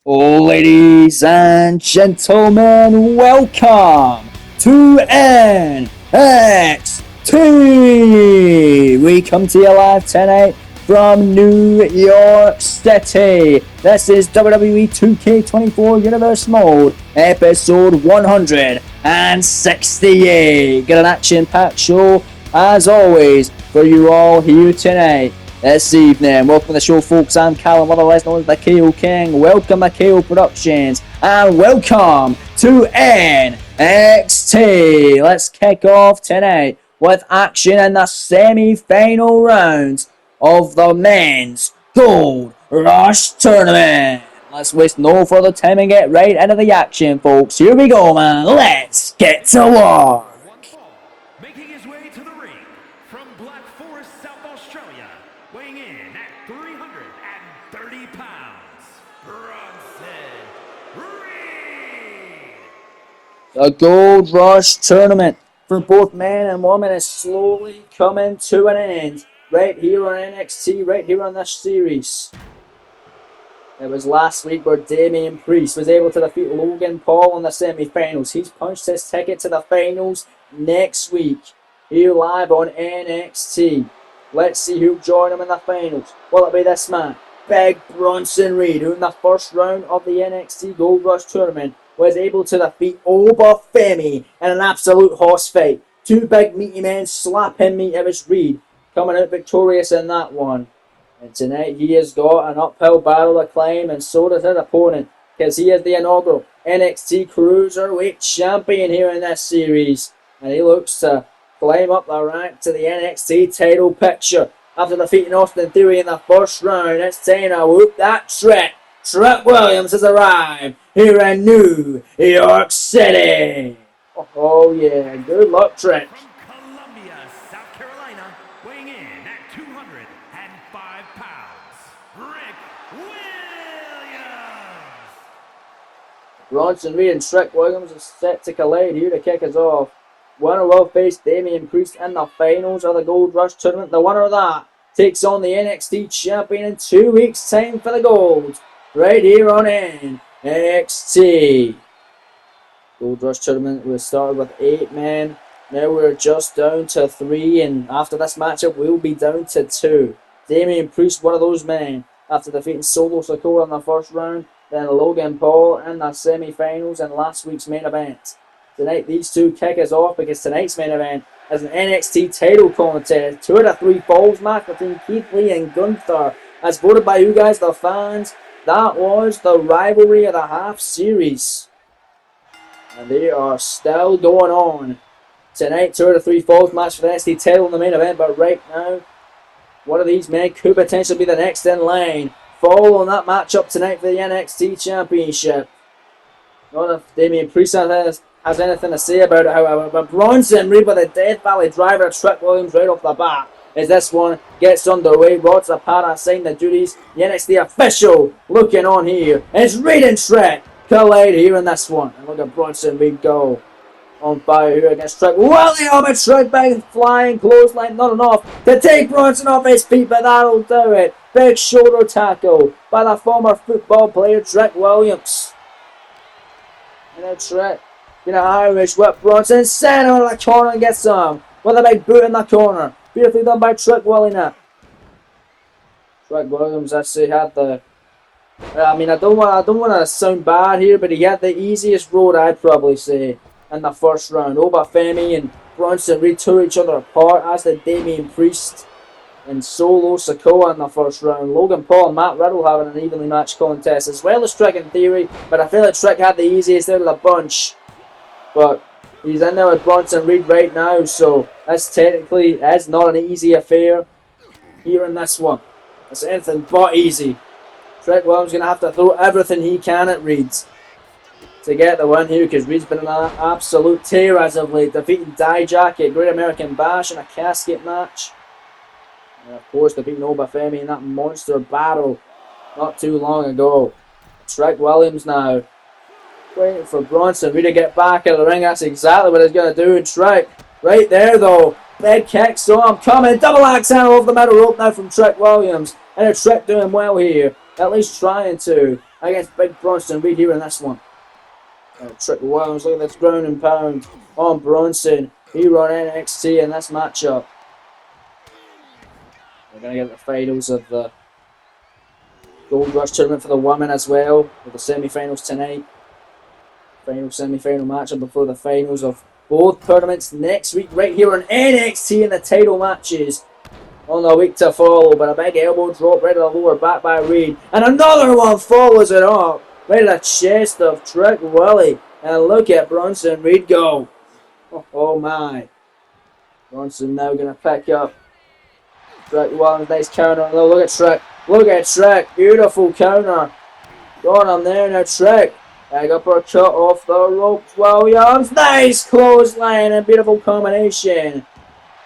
Ladies and gentlemen, welcome to NXT! We come to you live tonight from New York City. This is WWE 2K24 Universe Mode, episode 168. Get an action-packed show, as always, for you all here tonight. This evening, welcome to the show, folks. I'm Callum, otherwise known as the KO King. Welcome to KO Productions, and welcome to NXT. Let's kick off tonight with action in the semi-final rounds of the Men's Gold Rush Tournament. Let's waste no further time and get right into the action, folks. Here we go, man. Let's get to work. Making his way to the ring from Black Forest, South Australia, weighing in at 330 pounds, Bronson Reed. The Gold Rush Tournament for both men and women is slowly coming to an end. Right here on NXT, right here on this series. It was last week where Damian Priest was able to defeat Logan Paul in the semi-finals. He's punched his ticket to the finals next week. Here live on NXT. Let's see who'll join him in the finals. Will it be this man, Big Bronson Reed, who in the first round of the NXT Gold Rush Tournament was able to defeat Oba Femi in an absolute horse fight. Two big meaty men slap him meat. It was Reed coming out victorious in that one. And tonight he has got an uphill battle to climb, and so does his opponent, because he is the inaugural NXT Cruiserweight Champion here in this series. And he looks to climb up the rank to the NXT title picture. After defeating Austin Theory in the first round, it's time to whoop that trick. Trick Williams has arrived here in New York City. Oh yeah, good luck, Trick. From Columbia, South Carolina, weighing in at 205 pounds, Rick Williams. Bronson Reed and Trick Williams are set to collide here to kick us off. Winner will face Damian Priest in the finals of the Gold Rush Tournament. The winner of that takes on the NXT Champion in 2 weeks' time for the gold. Right here on NXT. Gold Rush Tournament was started with 8 men. Now we're just down to 3, and after this matchup we'll be down to 2. Damian Priest, one of those men, after defeating Solo Sikoa in the first round, then Logan Paul in the semi-finals and last week's main event. Tonight these two kick us off because tonight's main event is an NXT title contest. 2 out of 3 falls match between Keith Lee and Gunther, as voted by you guys, the fans. That was the rivalry of the half series. And they are still going on. Tonight, 2 out of 3 falls match for the NXT title in the main event, but right now, one of these men could potentially be the next in line. Fall on that matchup tonight for the NXT Championship. Not if Damian Priest has anything to say about it, however, but Bronson Reed with a Death Valley driver, Trick Williams right off the bat. As this one gets underway, Rod Zapata assigned the duties. The NXT official looking on here. It's Reed and Trick collide here in this one. And look at Bronson Reed go on fire here against Trick. Well, the armor Trick bang flying clothesline, not enough to take Bronson off his feet, but that'll do it. Big shoulder tackle by the former football player Trick Williams. And then Trick get an Irish whip. Bronson send him in the corner and gets some with a big boot in the corner. Beautifully done by Trick Williams. Trick Williams actually had the. I don't want to sound bad here, but he had the easiest road, I'd probably say, in the first round. Oba Femi and Bronson Reed tore each other apart, as did Damian Priest and Solo Sikoa in the first round. Logan Paul and Matt Riddle having an evenly matched contest, as well as Trick in theory, but I feel like Trick had the easiest out of the bunch. But he's in there with Bronson Reed right now, so that's technically not an easy affair here in this one. It's anything but easy. Trick Williams going to have to throw everything he can at Reed to get the win here, because Reed's been an absolute tear as of late, defeating Dijak at Great American Bash in a casket match. And of course, defeating Oba Femi in that monster battle not too long ago. Trick Williams now waiting for Bronson Reed to get back in the ring. That's exactly what he's going to do. And Trick right there, though. Big kicks, so I'm coming. Double axe handle off the middle rope now from Trick Williams. And a Trick doing well here. At least trying to against Big Bronson Reed here in this one. Trick Williams, look at this ground and pound on Bronson here on NXT in this matchup. We're going to get the finals of the Gold Rush tournament for the women as well, with the semi-finals tonight. Final semi-final matchup before the finals of both tournaments next week, right here on NXT in the title matches on the week to follow. But a big elbow drop right to the lower back by Reed, and another one follows it up right to the chest of Trick Willie. And look at Bronson Reed go. Oh my! Bronson now gonna pick up Trick Williams. Nice counter. Oh, look at Trick. Look at Trick. Beautiful counter. Going on there now, Trick. Big uppercut off the ropes. Williams. Nice clothesline and beautiful combination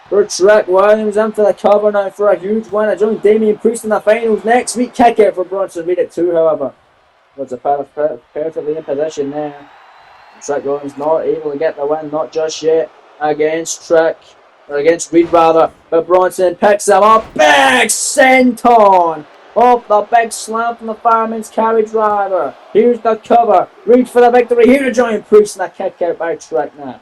for Trick Williams. In for the cover now for a huge win. I join Damian Priest in the finals next week. Kick out for Bronson Reed at 2, however. Was a perfectly in position there. Trick Williams not able to get the win, not just yet, against Reed rather. But Bronson picks him up. Big senton off the big slam from the Fireman's Carry driver. Here's the cover. Reed for the victory. Here to join Priest, and a kick out by Trick now.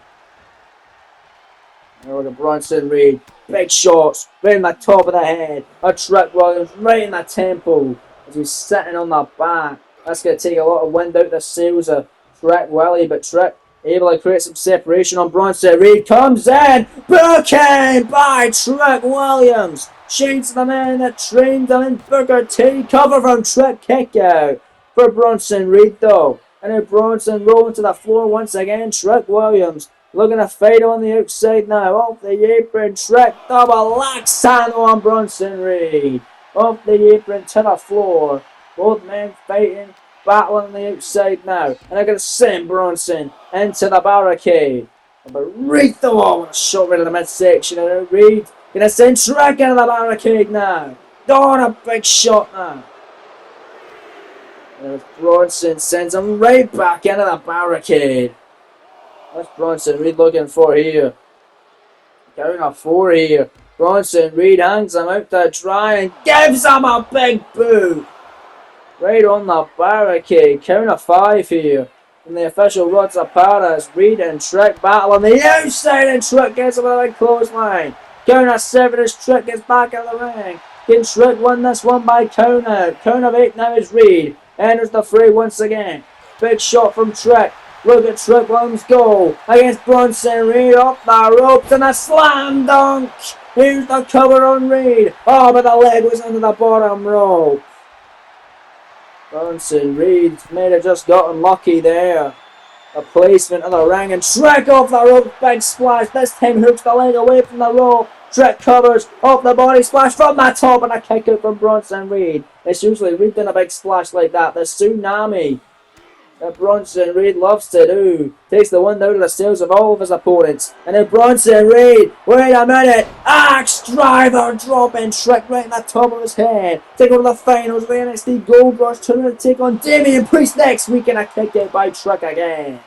Look at Bronson Reed. Big shots right in the top of the head. A Trick Williams right in the temple as he's sitting on the back. That's going to take a lot of wind out the sails of Trick Willie, but Trick able to create some separation on Bronson Reed. Comes in, broken by Trick Williams. Shades the man that trained him in Booker T. Cover from Trick, kick out for Bronson Reed though. And now Bronson rolling to the floor once again. Trick Williams looking to fight on the outside now. Off the apron, Trick double axe handle on Bronson Reed. Off the apron to the floor. Both men fighting, battling on the outside now. And they're going to send Bronson into the barricade. But Reed the wall with a shot right in the midsection. And Reed going to send Trick into the barricade now. On a big shot now. And Bronson sends him right back into the barricade. What's Bronson Reed looking for here? Count of 4 here. Bronson Reed hangs him out to dry and gives him a big boot. Right on the barricade. Count of 5 here. And the official rods apart as Reed and Trick battle on the outside, and Trick gets him with a big clothesline. Count of 7 as Trick gets back in the ring. Can Trick win this one by count out? Count of 8 now is Reed. Enters the fray once again. Big shot from Trick. Look at Trick Williams go against Bronson Reed up the ropes and a slam dunk. Here's the cover on Reed. Oh, but the leg was under the bottom rope. Bronson Reed may have just gotten lucky there. A placement of the ring and Trick off the rope. Big splash. This time hooks the leg away from the rope. Trick covers off the body splash from the top and a kick out from Bronson Reed. It's usually Reed doing a big splash like that. The tsunami that Bronson Reed loves to do. Takes the wind out of the sails of all of his opponents. And then Bronson Reed, wait a minute, axe driver dropping Trick right in the top of his head. Take on the finals of the NXT Gold Rush tournament to take on Damian Priest next week, and a kick out by Trick again.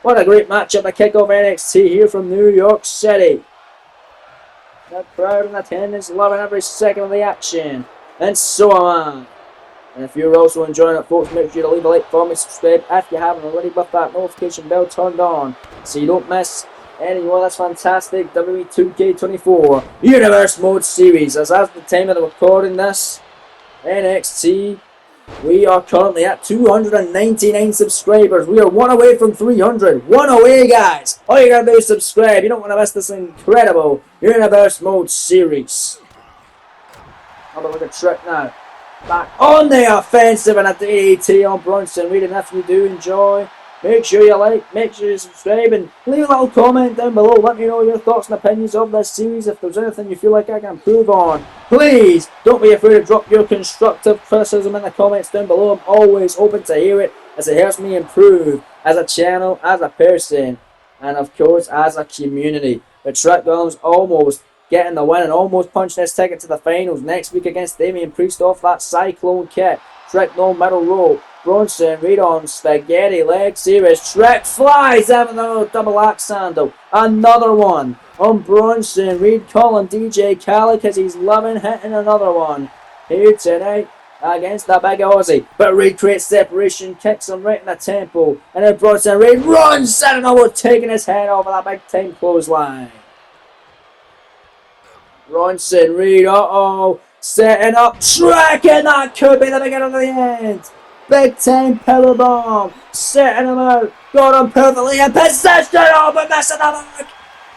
What a great matchup to kick off NXT here from New York City. The crowd in attendance loving every second of the action. And so am I. And if you're also enjoying it, folks, make sure to leave a like, comment, subscribe if you haven't already, with that notification bell turned on so you don't miss any more of this fantastic WWE 2K24 Universe Mode series. As at the time of the recording this NXT, we are currently at 299 subscribers. We are one away from 300. One away, guys. All you gotta do is subscribe. You don't want to miss this incredible Universe Mode series. Have a look at Trick now. Back on the offensive and at the AAT on Bronson Reed. And if you do enjoy, make sure you like, make sure you subscribe, and leave a little comment down below. Let me know your thoughts and opinions of this series. If there's anything you feel like I can improve on, please don't be afraid to drop your constructive criticism in the comments down below. I'm always open to hear it, as it helps me improve as a channel, as a person, and of course as a community. But Trick Williams almost getting the win and almost punching his ticket to the finals next week against Damian Priest off that Cyclone kick. Trick no middle rope. Bronson Reed on spaghetti leg series. Trick flies out another double axe handle. Another one on Bronson Reed, calling DJ Khaled because he's loving hitting another one here tonight against the big Aussie. But Reed creates separation, kicks him right in the temple. And then Bronson Reed runs, Sentinel taking his head off of that big time clothesline. Bronson Reed, setting up Shrek, and that could be the beginning of the end. Big time powerbomb, setting him out, got him perfectly in position, but missing the mark.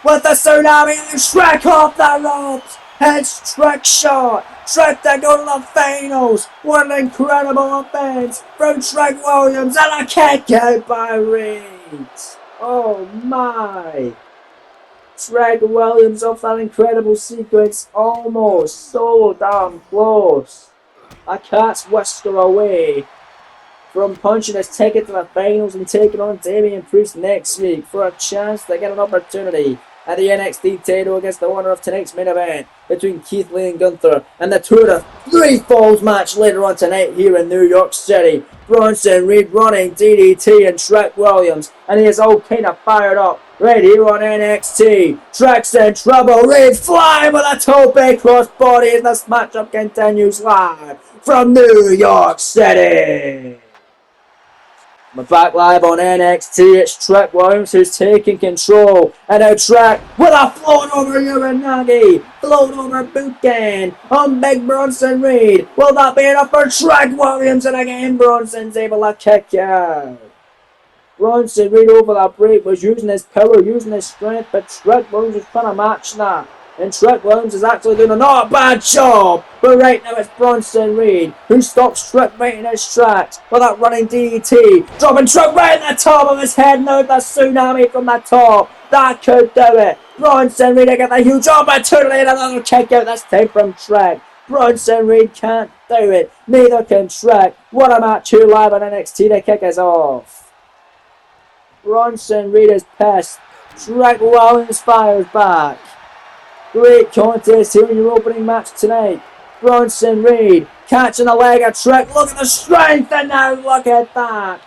With the tsunami and Shrek off the ropes. It's Shrek shot. Shrek to go to the finals. What an incredible offense from Shrek Williams, and a kick out by Reed. Oh my. Shrek Williams off that incredible sequence, almost so damn close. A cat's whisker away from punching his ticket to the finals and taking on Damian Priest next week for a chance to get an opportunity at the NXT title against the winner of tonight's main event between Keith Lee and Gunther, and the 2 out of 3 falls match later on tonight here in New York City. Bronson Reed running DDT and Shrek Williams, and he is all kind of fired up right here on NXT. Shrek's in trouble, Reed flying with a tope crossbody as this matchup continues live from New York City. We're back live on NXT. It's Shrek Williams who's taking control. And now Shrek with a float over Uranagi. Float over Buchan on Big Bronson Reed. Will that be enough for Shrek Williams? And again, Bronson's able to kick out. Bronson Reed over that break was using his power, using his strength, but Shrek Williams was trying to match that. And Shrek Williams is actually doing a not bad job. But right now it's Bronson Reed who stops Shrek right in his tracks with that running DDT. Dropping Shrek right in the top of his head. Now the tsunami from the top. That could do it. Bronson Reed again, a huge opportunity and another kick out this time from Shrek. Bronson Reed can't do it. Neither can Shrek. What a match here live on NXT to kick us off. Bronson Reed is pissed. Shrek Williams fires back. Great contest here in your opening match tonight. Bronson Reed catching a leg of Shrek. Look at the strength, and now look at that.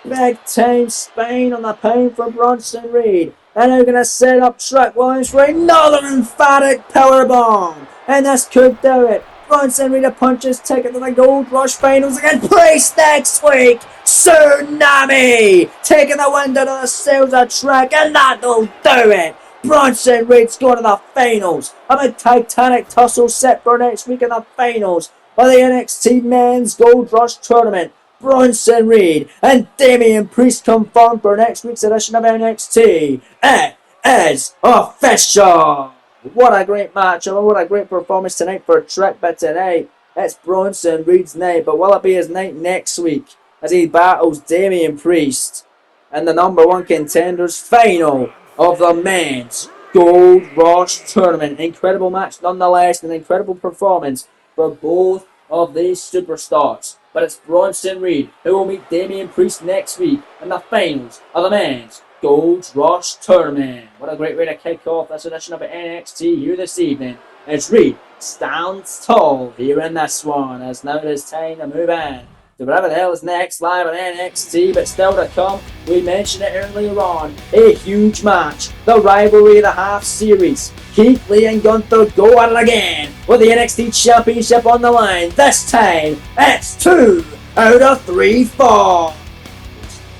Big time spine on the pound from Bronson Reed. And they're going to set up Shrek Williams for another emphatic powerbomb. And this could do it. Bronson Reed to punch his ticket to the Gold Rush Finals against Priest next week. Tsunami taking the wind out of the sails of Shrek, and that'll do it. Bronson Reed's going to the finals. A big Titanic tussle set for next week in the finals of the NXT Men's Gold Rush Tournament. Bronson Reed and Damian Priest confirmed for next week's edition of NXT. It is official. What a great match, and what a great performance tonight for Shrek. But tonight, it's Bronson Reed's night. But will it be his night next week as he battles Damian Priest in the #1 contenders final of the Men's Gold Rush Tournament? Incredible match nonetheless, an incredible performance for both of these superstars. But it's Bronson Reed who will meet Damian Priest next week in the finals of the Men's Gold Rush Tournament. What a great way to kick off this edition of NXT here this evening. As Reed stands tall here in this one, as now it is time to move on to whatever the hell is next live on NXT, but still to come, we mentioned it earlier on, a huge match, the rivalry of the half series. Keith Lee and Gunther go at it again with the NXT Championship on the line. This time, it's 2 out of 3 falls.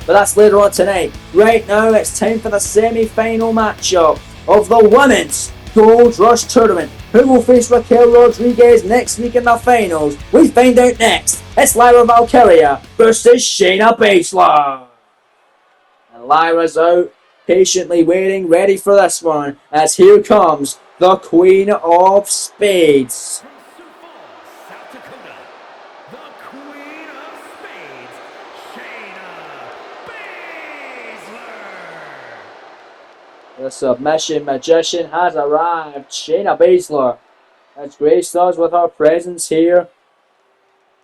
But that's later on tonight. Right now, it's time for the semi-final matchup of the Women's Gold Rush Tournament. Who will face Raquel Rodriguez next week in the finals? We find out next. It's Lyra Valkyria versus Shayna Baszler. And Lyra's out, patiently waiting, ready for this one, as here comes the Queen of Spades. From Sioux Falls, South Dakota, the Queen of Spades, Shayna Baszler. The submission magician has arrived. Shayna Baszler has graced us with her presence here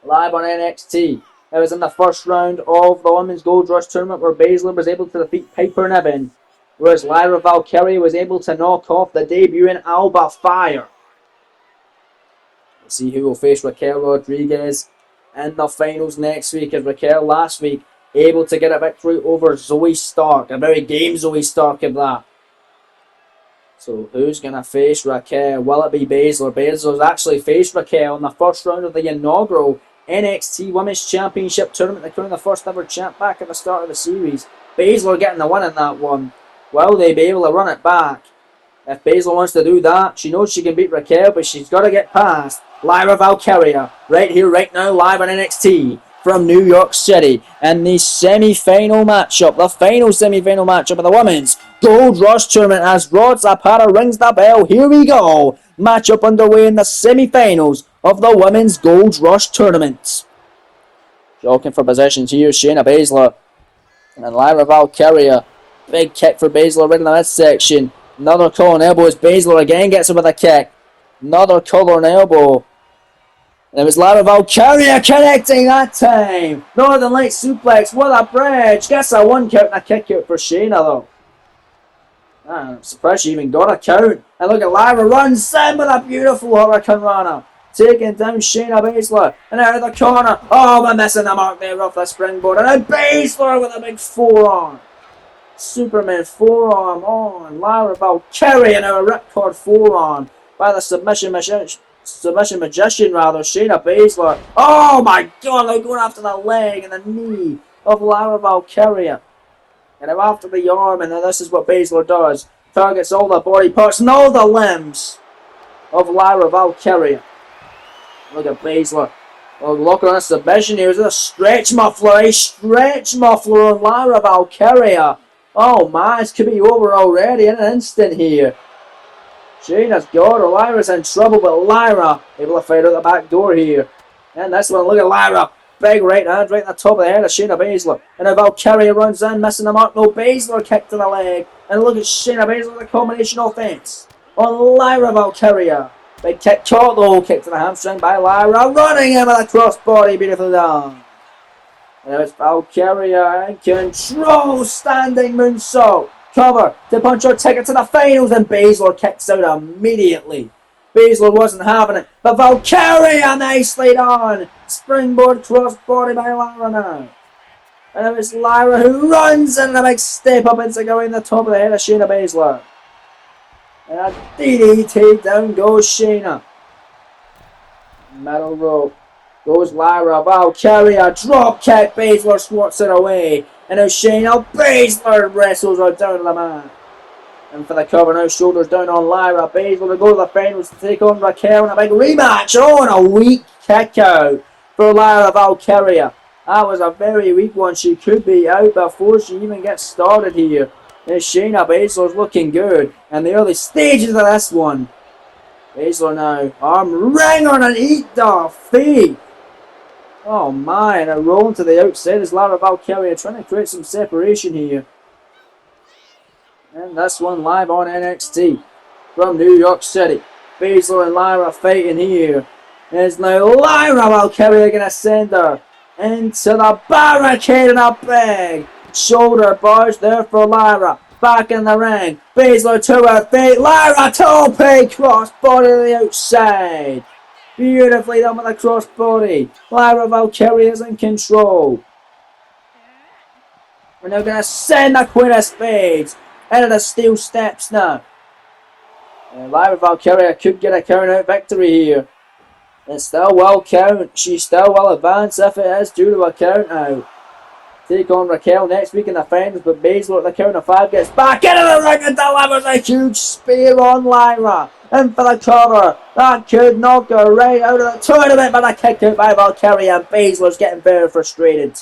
live on NXT. It was in the first round of the Women's Gold Rush Tournament where Baszler was able to defeat Piper Niven, whereas Lyra Valkyria was able to knock off the debuting Alba Fire. Let's see who will face Raquel Rodriguez in the finals next week, as Raquel last week able to get a victory over Zoe Stark. A very game Zoe Stark of that. So who's going to face Raquel? Will it be Baszler? Baszler's actually faced Raquel in the first round of the inaugural NXT Women's Championship Tournament. They're crowning the first ever champ back at the start of the series. Baszler getting the win in that one. Will they be able to run it back? If Baszler wants to do that, she knows she can beat Raquel, but she's got to get past Lyra Valkyria. Right here, right now, live on NXT from New York City. And the semi-final matchup, the final semi-final matchup of the Women's Gold Rush Tournament as Rod Zapata rings the bell. Here we go. Matchup underway in the semi-finals of the Women's Gold Rush Tournament. Joking for possessions here, Shayna Baszler and Lyra Valkyria. Big kick for Baszler right in the midsection. Another collar elbow as Baszler again gets her with a kick. Another collar elbow. And it was Lyra Valkyria connecting that time. Northern Light suplex. What a bridge. Gets a 1 count and a kick out for Shayna though. I'm surprised she even got a count. And look at Lyra runs in with a beautiful Hurricane Rana. Taking down Shayna Baszler. And out of the corner. Oh, we're missing the mark there off the springboard. And then Baszler with a big forearm. Superman forearm on Lyra Valkyria and a ripcord forearm by the submission magician Shayna Baszler. Oh my god, they're going after the leg and the knee of Lyra Valkyria. And they're after the arm, and then this is what Baszler does. Targets all the body parts and all the limbs of Lyra Valkyria. Look at Baszler. Oh, look on a submission here. Is it a stretch muffler? A stretch muffler on Lyra Valkyria. Oh my, this could be over already in an instant here. Shayna's got her. Lyra's in trouble, but Lyra able to fight out the back door here. And this one, look at Lyra. Big right hand right in the top of the head of Shayna Baszler. And now Valkyria runs in, missing the mark. No, Baszler kick to the leg. And look at Shayna Baszler with a combination offense on Lyra Valkyria. Big kick, caught though. Kick to the hamstring by Lyra. Running in with a crossbody, beautifully done. And now it's Valkyria in control. Standing moonsault. Cover to punch her ticket to the finals. And Baszler kicks out immediately. Baszler wasn't having it. But Valkyria nicely done. Springboard crossbody by Lyra now. And now it's Lyra who runs in a big step up into going the top of the head of Shayna Baszler. And a DDT down goes Shayna. Middle rope. Goes Lyra Valkyria. Drop kick. Baszler swats it away. And now Shayna Baszler wrestles her down to the mat. And for the cover now, shoulders down on Lyra Baszler to go to the finals to take on Raquel in a big rematch. Oh, and a weak kick out for Lyra Valkyria. That was a very weak one. She could be out before she even gets started here. And Shayna Baszler's looking good. And the early stages of this one. Baszler now, arm wringer and an eat the feet. Oh my, and a roll to the outside as Lyra Valkyria trying to create some separation here. And this one live on NXT from New York City. Baszler and Lyra fighting here. Is now Lyra Valkyria going to send her into the barricade and a big shoulder barge there for Lyra. Back in the ring. Baszler to her feet. Lyra tope crossbody to the outside. Beautifully done with the crossbody. Lyra Valkyria is in control. We're now going to send the Queen of Spades into the steel steps now. Lyra Valkyria could get a count out victory here. It still will count. She still will advance if it is due to a count out. Take on Raquel next week in the finals, but Baszler at the count of 5 gets back into the ring and delivers a huge spear on Lyra. In for the cover. That could knock her right out of the tournament, but a kick out by Valkyria, and Baszler's getting very frustrated.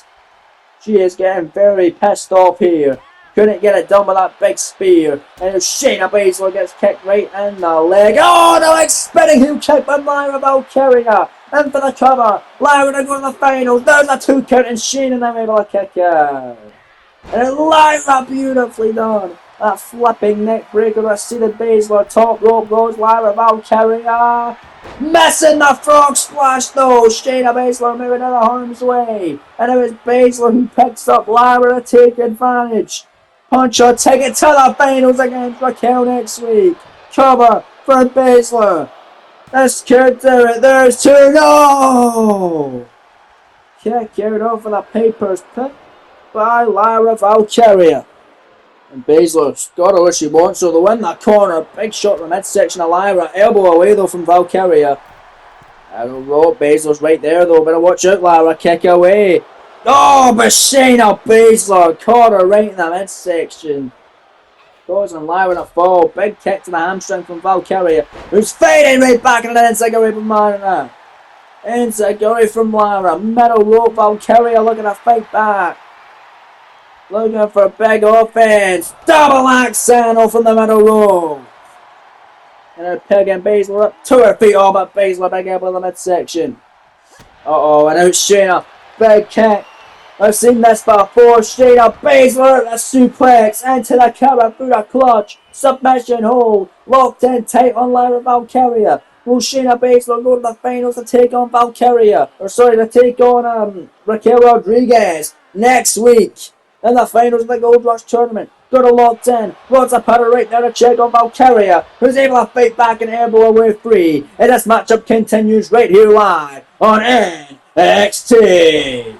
She is getting very pissed off here. Couldn't get it done with that big spear. And Shayna Baszler gets kicked right in the leg. Oh, the big spinning heel kick by Lyra Valkyria. In for the cover. Lyra to go to the finals. There's a 2 count and Shayna now able to kick out. And then Lyra beautifully done. That flipping neck breaker to seated Baszler. Top rope goes Lyra Valkyria. Missing the frog splash though. Shayna Baszler moving out of harm's way. And it was Baszler who picks up Lyra to take advantage. Punch her ticket to the finals against Raquel next week. Cover for Baszler. This could do it. There's 2. No! Kick out over the papers picked by Lyra Valkyria. And Baszler's got her where she wants her to win that corner. Big shot from the midsection of Lyra. Elbow away though from Valkyria. Rope, Baszler's right there though. Better watch out, Lyra. Kick away. Oh, but Shayna Baszler caught her right in the midsection. Causing Lyra to fall. Big kick to the hamstring from Valkyria, who's fading right back in the enziguri from Lyra. Enziguri from Lyra. Middle rope, Valkyria looking to fight back. Looking for big offense. Double axe handle from the middle rope. And they're pegging Baszler up to her feet. Oh, but Baszler big elbow in the midsection. Uh-oh, and out Shayna. Big kick. I've seen this before. Shayna Baszler, a suplex into the Karafuda clutch. Submission hold. Locked in tight on Lyra Valkyria. Will Shayna Baszler go to the finals to take on Valkyria? Or sorry, to take on Raquel Rodriguez next week in the finals of the Gold Rush tournament. Got her locked in. Rods a powder right there to check on Valkyria, who's able to fight back and elbow away free. And this matchup continues right here live on NXT.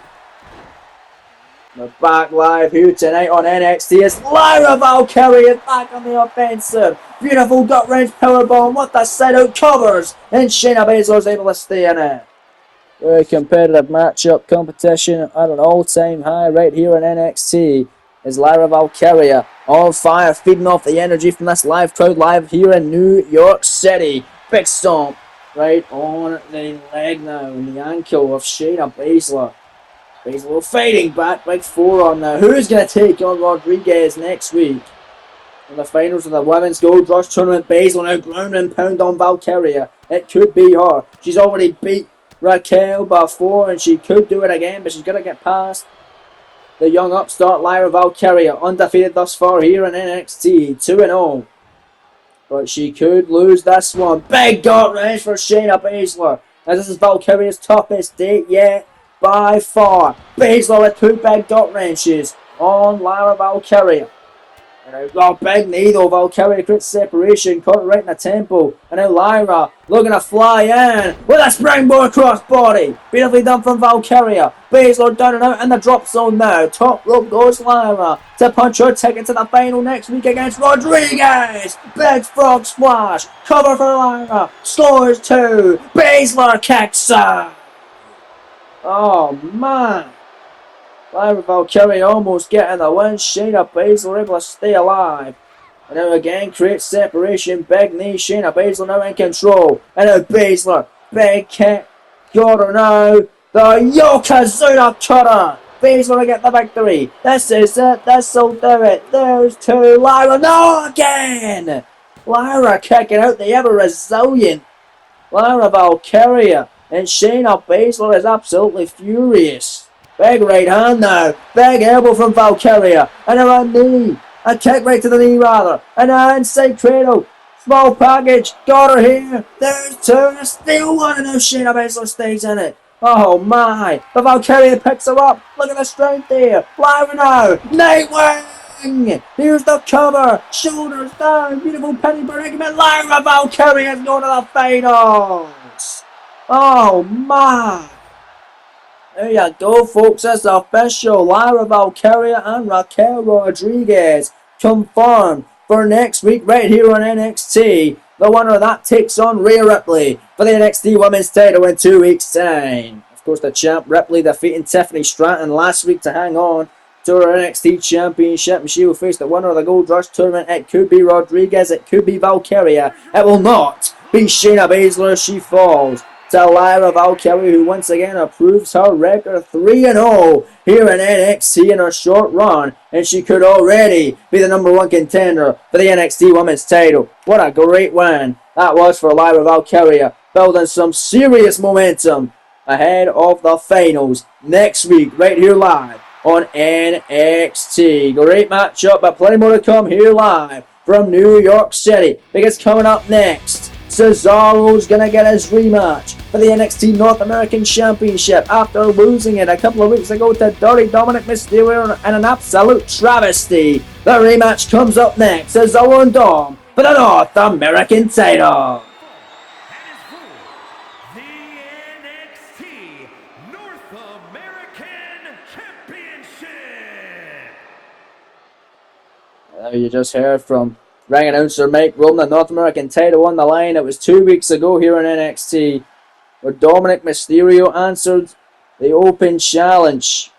We're back live here tonight on NXT as Lyra Valkyria back on the offensive. Beautiful gut wrench powerbomb with the side out covers, and Shayna Baszler's able to stay in it. Very competitive matchup competition at an all-time high right here in NXT. Is Lyra Valkyria on fire, feeding off the energy from this live crowd live here in New York City. Big stomp right on the leg now, and the ankle of Shayna Baszler. Baszler fighting back, big forearm now. Who's going to take on Rodriguez next week? In the finals of the Women's Gold Rush Tournament, Baszler now ground and pound on Valkyria. It could be her. She's already beat Raquel before, and she could do it again, but she's got to get past the young upstart Lyra Valkyria, undefeated thus far here in NXT, 2-0. But she could lose this one. Big gut wrench for Shayna Baszler, as this is Valkyria's toughest date yet by far. Baszler with two big gut wrenches on Lyra Valkyria. And now, big knee though, Valkyria creates separation, caught it right in the temple. And now Lyra looking to fly in with a springboard crossbody. Beautifully done from Valkyria. Baszler down and out in the drop zone now. Top rope goes Lyra to punch her ticket to the final next week against Rodriguez. Big frog splash. Cover for Lyra. Scores two. Baszler kicks out. Oh man. Lyra Valkyria almost getting the win. Shayna Baszler able to stay alive. And now again creates separation. Big knee. Shayna Baszler now in control. And now Baszler. Big kick. Got her now. The Yokozuna cutter. Baszler to get the victory. This is it. This'll do it. There's two. Lyra. No again. Lyra kicking out the ever resilient Lyra Valkyria. And Shayna Baszler is absolutely furious. Big right hand now. Big elbow from Valkyria. And a knee. A kick right to the knee rather. And an inside cradle. Small package. Got her here. There's two. Still one. And now Shayna Baszler stays in it. Oh my. The Valkyria picks her up. Look at the strength there. Lyra now. Nightwing. Here's the cover. Shoulders down. Beautiful penny predicament. Lyra Valkyria is going to the finals. Oh my. There you go, folks. That's official. Lyra Valkyria and Raquel Rodriguez confirmed for next week right here on NXT. The winner of that takes on Rhea Ripley for the NXT Women's title in 2 weeks' time. Of course, the champ Ripley defeating Tiffany Stratton last week to hang on to her NXT Championship, and she will face the winner of the Gold Rush Tournament. It could be Rodriguez, it could be Valkyria. It will not be Shayna Baszler. She falls to Lyra Valkyria, who once again improves her record 3-0 here in NXT in her short run, and she could already be the #1 contender for the NXT Women's title. What a great win that was for Lyra Valkyria, building some serious momentum ahead of the finals next week right here live on NXT. Great matchup, but plenty more to come here live from New York City, because coming up next, Cesaro's gonna get his rematch for the NXT North American Championship after losing it a couple of weeks ago to Dirty Dominic Mysterio in an absolute travesty. The rematch comes up next. Cesaro and Dom for the North American title. The NXT North American Championship. You just heard from ring announcer Mike Rome, the North American title on the line. It was 2 weeks ago here in NXT. where Dominic Mysterio answered the open challenge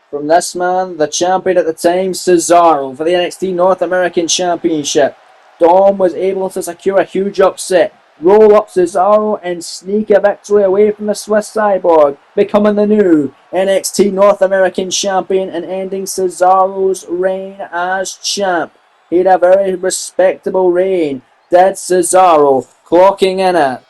from this man, the champion at the time, Cesaro, for the NXT North American Championship. Dom was able to secure a huge upset, roll up Cesaro and sneak a victory away from the Swiss Cyborg, becoming the new NXT North American Champion and ending Cesaro's reign as champ. He had a very respectable reign, did Cesaro, clocking in at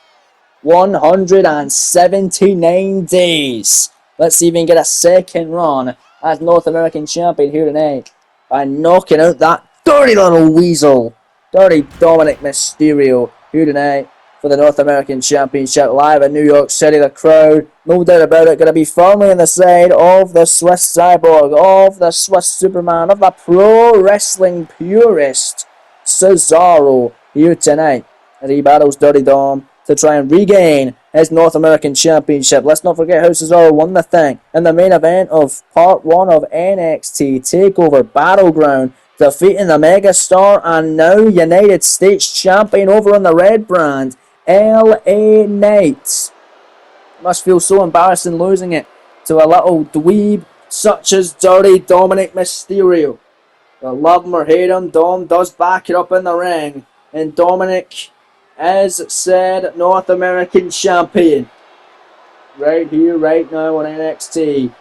179 days. Let's see if we can get a second run as North American Champion here tonight by knocking out that dirty little weasel, dirty Dominic Mysterio, here tonight for the North American Championship live in New York City. The crowd, no doubt about it, going to be firmly on the side of the Swiss Cyborg, of the Swiss Superman, of the pro wrestling purist Cesaro here tonight as he battles Dirty Dom to try and regain his North American Championship. Let's not forget how Cesaro won the thing in the main event of Part 1 of NXT TakeOver Battleground, defeating the megastar and now United States Champion over on the red brand, LA Knight. Must feel so embarrassing losing it to a little dweeb such as Dirty Dominic Mysterio. But love him or hate him, Dom does back it up in the ring, and Dominic is said North American Champion right here, right now on NXT.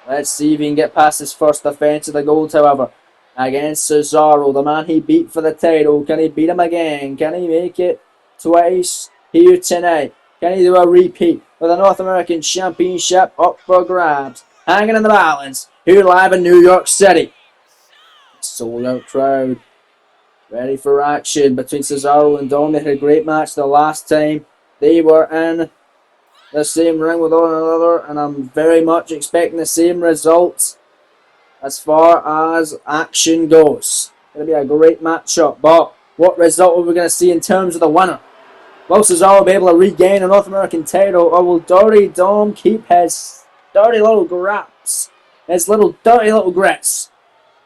Let's see if he can get past his first defense of the gold, however, against Cesaro, the man he beat for the title. Can he beat him again? Can he make it twice here tonight? Can he do a repeat with the North American Championship up for grabs? Hanging in the balance here live in New York City. Sold out crowd, ready for action between Cesaro and Dom. They had a great match the last time they were in the same ring with one another, and I'm very much expecting the same results as far as action goes. It's going to be a great matchup, but what result are we going to see in terms of the winner? Will Cesaro be able to regain a North American title, or will Dirty Dom keep his dirty little graps, his little dirty little grits,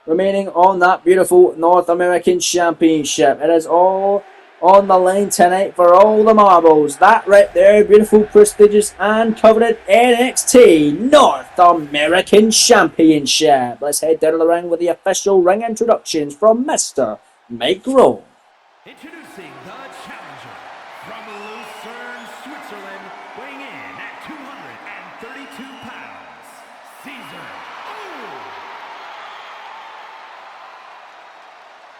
remaining on that beautiful North American Championship? It is all on the line tonight for all the marbles. That right there, beautiful, prestigious and coveted NXT North American Championship. Let's head down to the ring with the official ring introductions from Mr. Mike Rowe. Introducing the challenger from Lucerne, Switzerland, weighing in at 232 pounds, Caesar Ooh.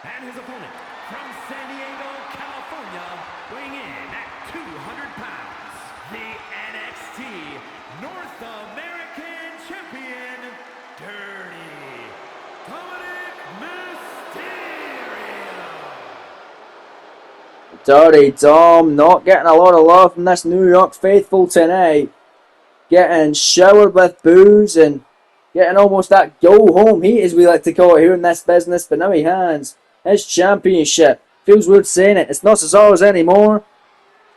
And his opponent from San Diego, California, weighing in at 200 pounds, the NXT North American Champion, Dirty Dominic Mysterio. Dirty Dom not getting a lot of love from this New York faithful tonight. Getting showered with booze and getting almost that go home heat, as we like to call it here in this business. But now he hands his championship. Feels weird saying it. It's not Cesaro's anymore,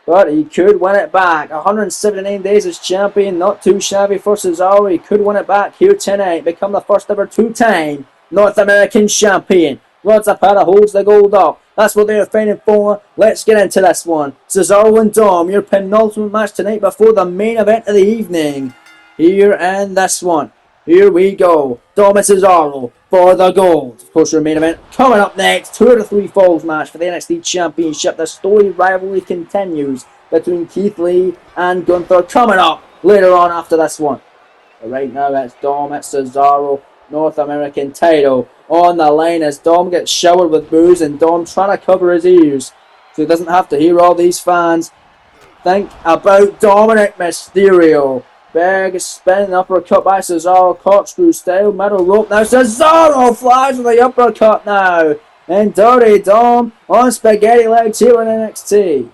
but he could win it back. 179 days as champion, not too shabby for Cesaro. He could win it back here tonight. Become the first ever two-time North American champion. Rod Zapata holds the gold up. That's what they're fighting for. Let's get into this one. Cesaro and Dom, your penultimate match tonight before the main event of the evening. Here in this one. Here we go. Dom and Cesaro for the gold. Of course, your main event coming up next. 2 out of 3 falls match for the NXT Championship. The story rivalry continues between Keith Lee and Gunther coming up later on after this one. But right now, it's Dom, it's Cesaro. North American title on the line as Dom gets showered with booze, and Dom trying to cover his ears so he doesn't have to hear all these fans think about Dominic Mysterio. Big spinning uppercut by Cesaro, corkscrew style, middle rope. Now Cesaro flies with the uppercut now, and Dirty Dom on spaghetti legs here in NXT.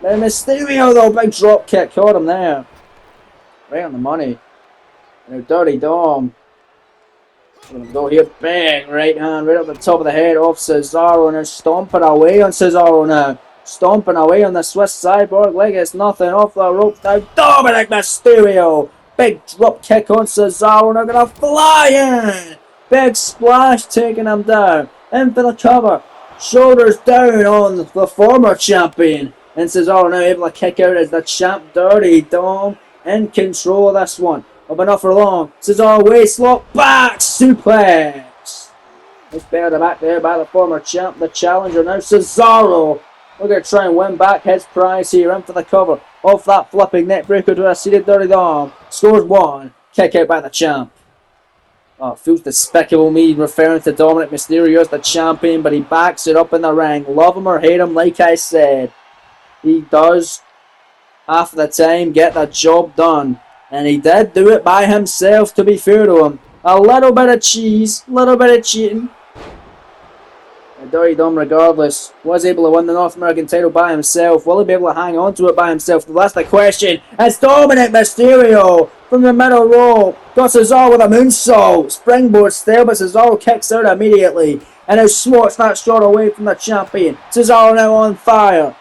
Now Mysterio though, big drop kick, caught him there, right on the money. Now Dirty Dom gonna go here, bang, right hand, right up the top of the head of Cesaro, and they're stomping away on Cesaro now. Stomping away on the Swiss Cyborg leg, it's nothing off the rope now. Dominic Mysterio, big drop kick on Cesaro, and they're gonna fly in. Big splash, taking him down. In for the cover, shoulders down on the former champion, And Cesaro now able to kick out as the champ. Dirty Dom in control of this one. But not for long. Cesaro waist lock, back suplex. It's battered back there by the former champ, the challenger now. Cesaro. We're going to try and win back his prize here. In for the cover off that flipping neckbreaker to a seated Dirty Dom. Scores one. Kick out by the champ. Oh, it feels despicable me referring to Dominic Mysterio as the champion, but he backs it up in the ring. Love him or hate him, like I said. He does, half the time, get the job done. And he did do it by himself, to be fair to him. A little bit of cheese, a little bit of cheating. And Dirty Dom, regardless, was able to win the North American title by himself. Will he be able to hang on to it by himself? That's the question. It's Dominic Mysterio from the middle rope. Got Cesaro with a moonsault. Springboard style, but Cesaro kicks out immediately. And now swats that shot away from the champion. Cesaro now on fire.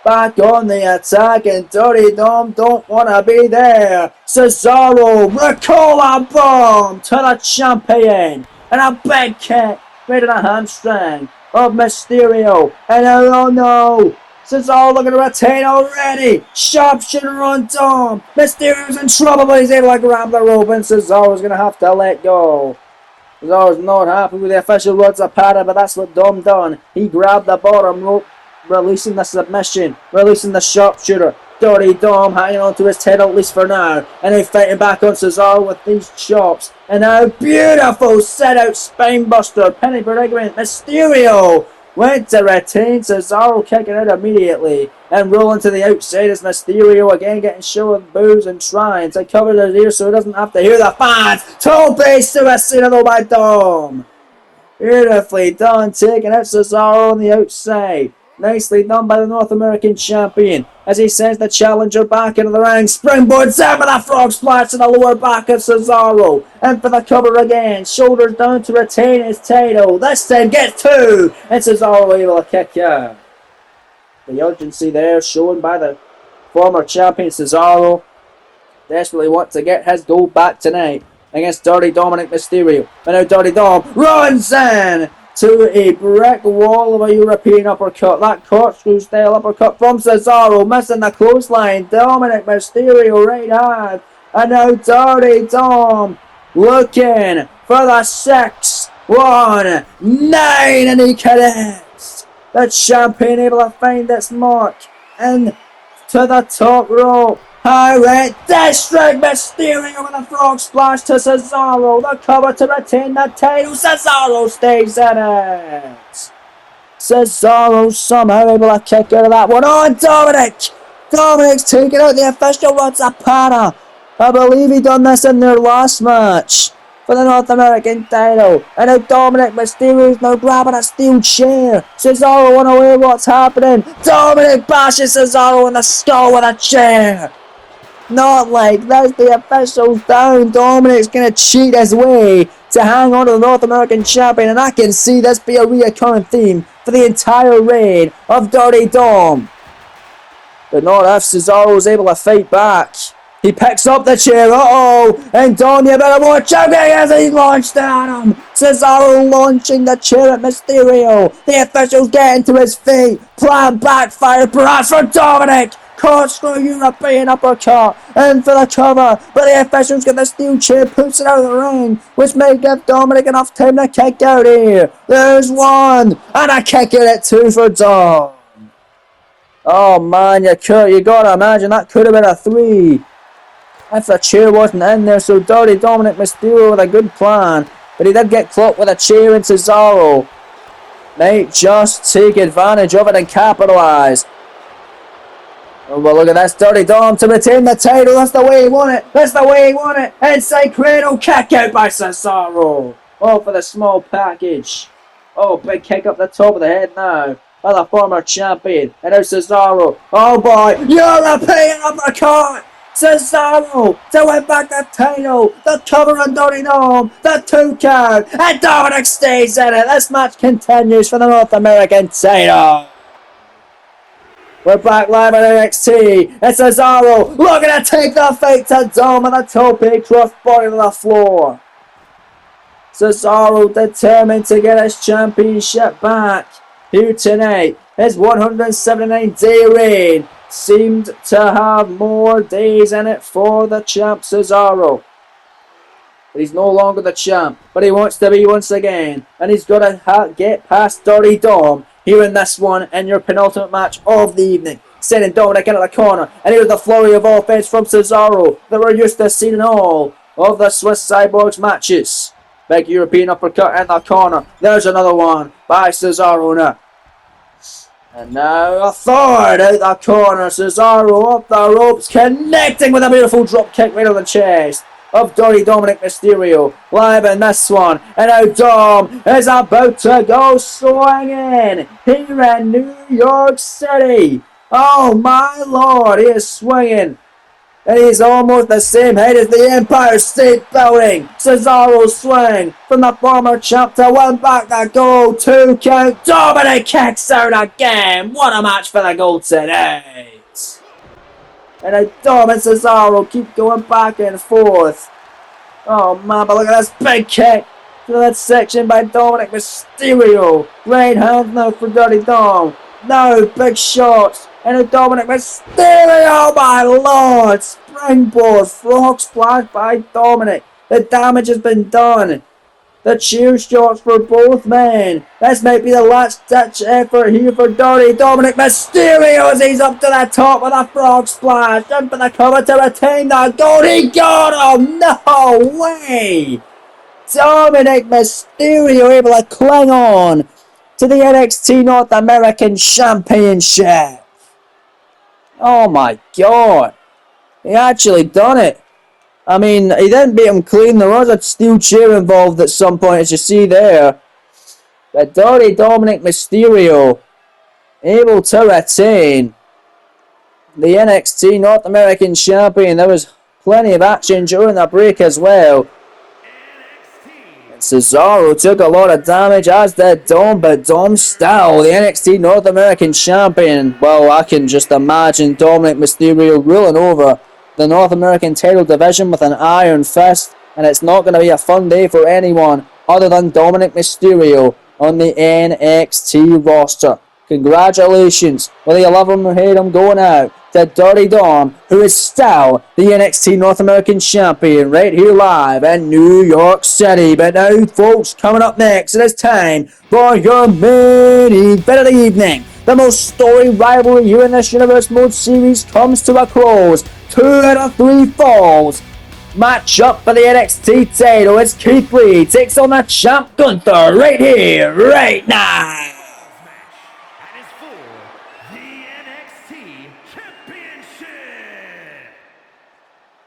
Back on the attack, and Dirty Dom don't want to be there. Cesaro, Ricola bomb to the champion. And a big kick right in the hamstring of Mysterio. And oh no, Cesaro looking to retain already. Sharpshooter on Dom. Mysterio's in trouble, but he's able to grab the rope, and Cesaro's going to have to let go. Cesaro's not happy with the official Rod Zapata, but that's what Dom done. He grabbed the bottom rope, releasing the submission, releasing the sharpshooter. Dirty Dom hanging onto his title, at least for now. And he's fighting back on Cesaro with these chops. And now beautiful set out spinebuster, penny predicament. Mysterio went to retain. Cesaro kicking out immediately. And rolling to the outside as Mysterio again getting shown boos and trying to cover his ears so he doesn't have to hear the fans. Tope suicidal by Dom. Beautifully done, taking out Cesaro on the outside. Nicely done by the North American champion as he sends the challenger back into the ring. Springboard down with a frog splash to the lower back of Cesaro. And for the cover again. Shoulders down to retain his title. This time gets two. And Cesaro able to kick out. The urgency there shown by the former champion Cesaro. Desperately wants to get his gold back tonight against Dirty Dominic Mysterio. And now Dirty Dom runs in to a brick wall of a European uppercut. That corkscrew style uppercut from Cesaro, missing the clothesline. Dominic Mysterio right hand. And now Dirty Dom looking for the 6-1-9, and he connects. The champion able to find its mark and to the top rope. Pirate District Mysterio with a frog splash to Cesaro. The cover to retain the title. Cesaro stays in it. Cesaro somehow able to kick out of that one on Dominic. Dominic's taking out the official Rod Zapata. I believe he done this in their last match for the North American title. And now Dominic Mysterio is now grabbing a steel chair. Cesaro unaware what's happening. Dominic bashes Cesaro in the skull with a chair. Not like this, the official's down. Dominic's going to cheat his way to hang on to the North American champion, and I can see this be a reoccurring theme for the entire reign of Dirty Dom. But not if Cesaro's able to fight back. He picks up the chair, and Dom, you better watch out as he's launched at him. Cesaro launching the chair at Mysterio. The official's getting to his feet. Plan backfire perhaps for Dominic. Corkscrew European uppercut, and for the cover, but the officials get the steel chair, puts it out of the ring, which may give Dominic enough time to kick out here. There's one, and a kick out at two for Dom. Oh man, you gotta imagine that could have been a 3 if the chair wasn't in there. So Dirty Dominic Mysterio with a good plan, but he did get clocked with a chair, and Cesaro might just take advantage of it and capitalise. Oh, well, look at this. Dirty Dom to retain the title. That's the way he won it. That's the way he won it. Inside cradle kick out by Cesaro. Oh, for the small package. Oh, big kick up the top of the head now by the former champion. And now Cesaro. Oh, boy. European uppercut. Cesaro to win back the title. The cover on Dirty Dom. The 2 count. And Dominic stays in it. This match continues for the North American title. We're back live at NXT. It's Cesaro looking to take the fight to Dom and the tope crossbody to the floor. Cesaro determined to get his championship back. here tonight. His 179-day reign seemed to have more days in it for the champ Cesaro. But he's no longer the champ, but he wants to be once again. And he's got to get past Dirty Dom here in this one in your penultimate match of the evening. Sending Dominic into the corner. And here's the flurry of offense from Cesaro that we're used to seeing in all of the Swiss Cyborgs matches. Big European uppercut in the corner. There's another one by Cesaro now. And now a third out the corner. Cesaro up the ropes, connecting with a beautiful drop kick right on the chest of Dirty Dominic Mysterio. Live in this one. And now Dom is about to go swinging here in New York City. Oh my lord, he is swinging. And he's almost the same height as the Empire State Building. Cesaro swing from the former champ to one back to goal. 2 count. Dominic kicks out again. What a match for the gold tonight. And now Dom and Cesaro keep going back and forth. Oh man, but look at this big kick to that section by Dominic Mysterio. Right hand now for Dirty Dom. Now big shots. And a Dominic Mysterio, my lord! Springboard, frog splash by Dominic. The damage has been done. The cheer shots for both men. This might be the last ditch effort here for Dirty Dominic Mysterio as he's up to the top with a frog splash. In for the cover to retain the gold. He got him! No way! Dominic Mysterio able to cling on to the NXT North American Championship. Oh my god. He actually done it. I mean, he didn't beat him clean. There was a steel chair involved at some point, as you see there. But Dirty Dominic Mysterio able to retain the NXT North American Champion. There was plenty of action during the break as well. Cesaro took a lot of damage, as did Dom, but Dom still the NXT North American Champion. Well, I can just imagine Dominic Mysterio ruling over the North American title division with an iron fist, and it's not going to be a fun day for anyone other than Dominic Mysterio on the NXT roster. Congratulations, whether you love him or hate him, going out to Dirty Dom, who is still the NXT North American Champion, right here live in New York City. But now, folks, coming up next, it is time for your main event of the evening. The most storied rivalry here in this Universe Mode series comes to a close. 2 out of 3 falls. Match up for the NXT title. It's Keith Lee takes on the champ Gunther right here, right now.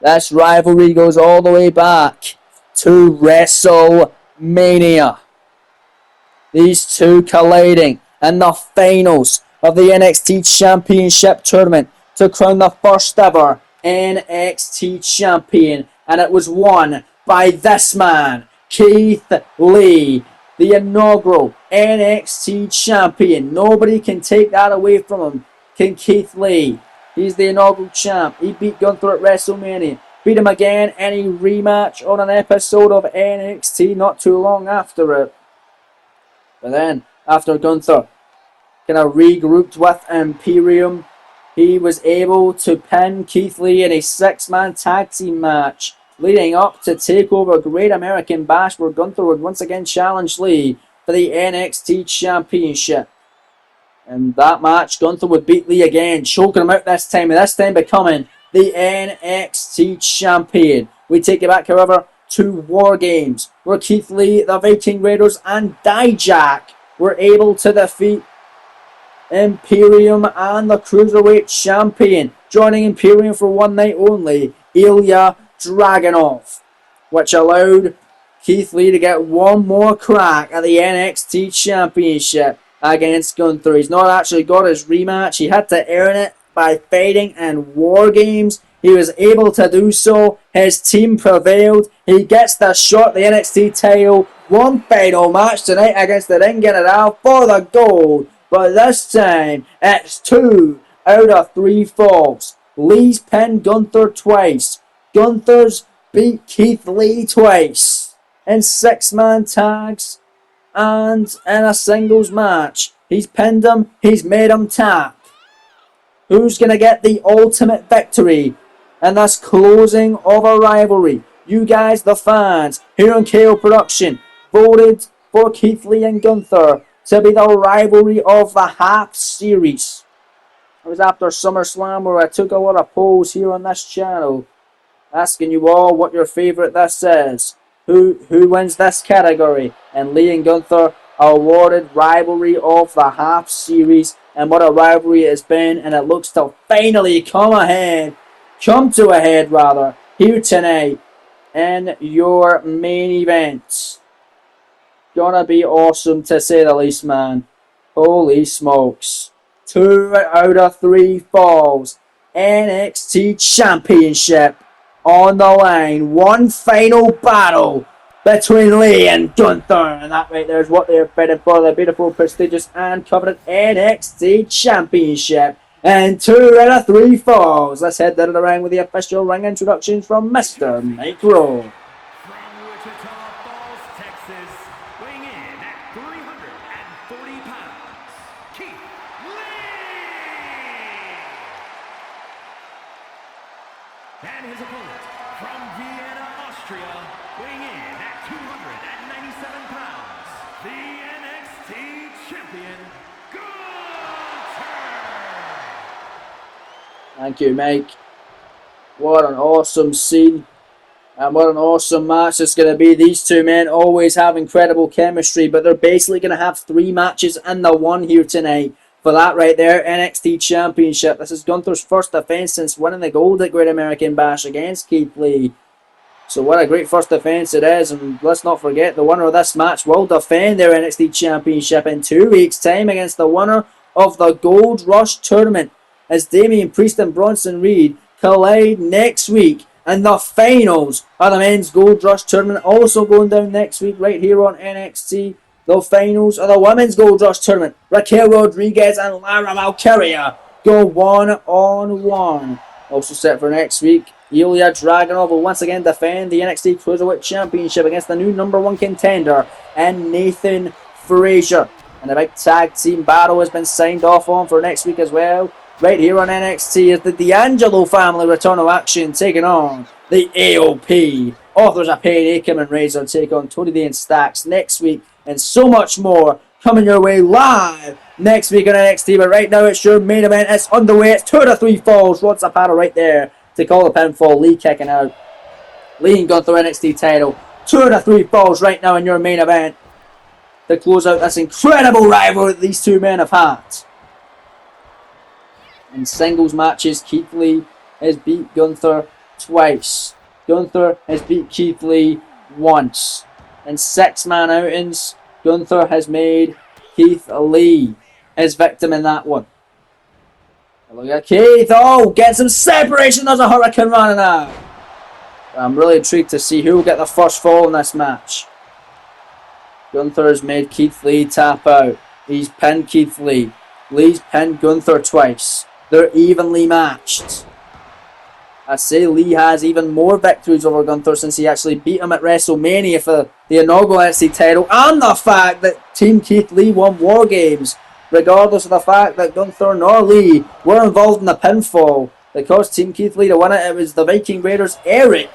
This rivalry goes all the way back to WrestleMania. These two colliding in the finals of the NXT Championship Tournament to crown the first ever NXT Champion. And it was won by this man, Keith Lee, the inaugural NXT Champion. Nobody can take that away from him. Can Keith Lee? He's the inaugural champ. He beat Gunther at WrestleMania. Beat him again in a rematch on an episode of NXT not too long after it. But then, after Gunther kind of regrouped with Imperium, he was able to pin Keith Lee in a 6-man tag team match, leading up to TakeOver Great American Bash, where Gunther would once again challenge Lee for the NXT Championship. In that match, Gunther would beat Lee again, choking him out this time, and this time becoming the NXT Champion. We take it back, however, to War Games, where Keith Lee, the Viking Raiders, and Dijak were able to defeat Imperium and the Cruiserweight Champion, joining Imperium for one night only, Ilya Dragunov, which allowed Keith Lee to get one more crack at the NXT Championship against Gunther. He's not actually got his rematch. He had to earn it by fighting in War Games. He was able to do so. His team prevailed. He gets the shot, the NXT title. One final match tonight against the Ring General for the gold. But this time, it's 2 out of 3 falls. Lee's pinned Gunther twice. Gunther's beat Keith Lee twice in 6-man tags and in a singles match. He's pinned him. He's made him tap. Who's going to get the ultimate victory in this closing of a rivalry? You guys, the fans, here on KO Production, voted for Keith Lee and Gunther to be the rivalry of the half series. It was after SummerSlam where I took a lot of polls here on this channel, asking you all what your favourite this is. Who wins this category? And Lee and Gunther are awarded rivalry of the half series. And what a rivalry it has been, and it looks to finally come to a head rather, here tonight in your main event. Gonna be awesome to say the least, man. Holy smokes. 2 out of 3 falls. NXT Championship on the line. One final battle between Lee and Gunther. And that right there is what they're fighting for. The beautiful, prestigious, and coveted NXT Championship. And 2 out of 3 falls. Let's head down to the ring with the official ring introductions from Mr. Mike Rowe. From Wichita Falls, Texas, weighing in at 340 pounds, Keith Lee! And his opponent, from Vienna, Austria, weighing in at 297 pounds, the NXT champion, Gunther! Thank you, Mike. What an awesome scene. And what an awesome match it's going to be. These two men always have incredible chemistry, but they're basically going to have 3 matches in the one here tonight. For that right there, NXT Championship. This is Gunther's first defense since winning the gold at Great American Bash against Keith Lee. So what a great first defense it is. And let's not forget, the winner of this match will defend their NXT Championship in 2 weeks' time against the winner of the Gold Rush Tournament, as Damian Priest and Bronson Reed collide next week in the finals of the Men's Gold Rush Tournament. Also going down next week right here on NXT, the finals of the Women's Gold Rush Tournament. Raquel Rodriguez and Lara Valkyria go 1-on-1. Also set for next week, Ilya Dragunov will once again defend the NXT Cruiserweight Championship against the new #1 contender and Nathan Frazier. And a big tag team battle has been signed off on for next week as well. Right here on NXT is the D'Angelo family return to action, taking on the AOP. Authors of Pain, Akam and Razor take on Tony D and Stacks next week, and so much more coming your way live next week on NXT. But right now it's your main event. It's underway. It's 2 out of 3 falls. Rod Zapata right there to call the pinfall. Lee kicking out. Lee and Gunther NXT title. 2 out of 3 falls right now in your main event to close out this incredible rivalry that these two men have had. In singles matches, Keith Lee has beat Gunther twice. Gunther has beat Keith Lee once. In 6-man outings, Gunther has made Keith Lee his victim in that one. Look at Keith. Oh, get some separation. There's a Hurricane Rana now. I'm really intrigued to see who will get the first fall in this match. Gunther has made Keith Lee tap out. He's pinned Keith Lee. Lee's pinned Gunther twice. They're evenly matched. I say Lee has even more victories over Gunther since he actually beat him at WrestleMania for the inaugural NXT title, and the fact that Team Keith Lee won War Games, regardless of the fact that Gunther nor Lee were involved in the pinfall. Because Team Keith Lee to win it, it was the Viking Raiders Eric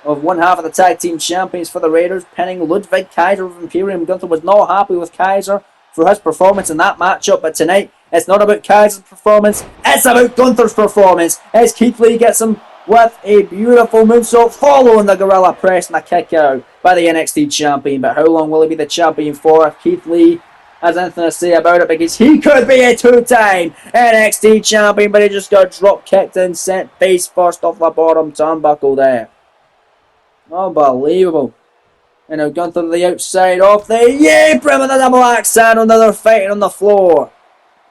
of one half of the tag team champions for the Raiders, pinning Ludwig Kaiser of Imperium. Gunther was not happy with Kaiser for his performance in that matchup, but tonight it's not about Kaiser's performance, it's about Gunther's performance, as Keith Lee gets him with a beautiful moonsault following the Gorilla Press and a kick out by the NXT champion. But how long will he be the champion for if Keith Lee has anything to say about it? Because he could be a 2-time NXT champion, but he just got drop kicked and sent face first off the bottom turnbuckle there. Unbelievable. And now Gunther to the outside of the apron with a double axe handle. Now they're fighting on the floor.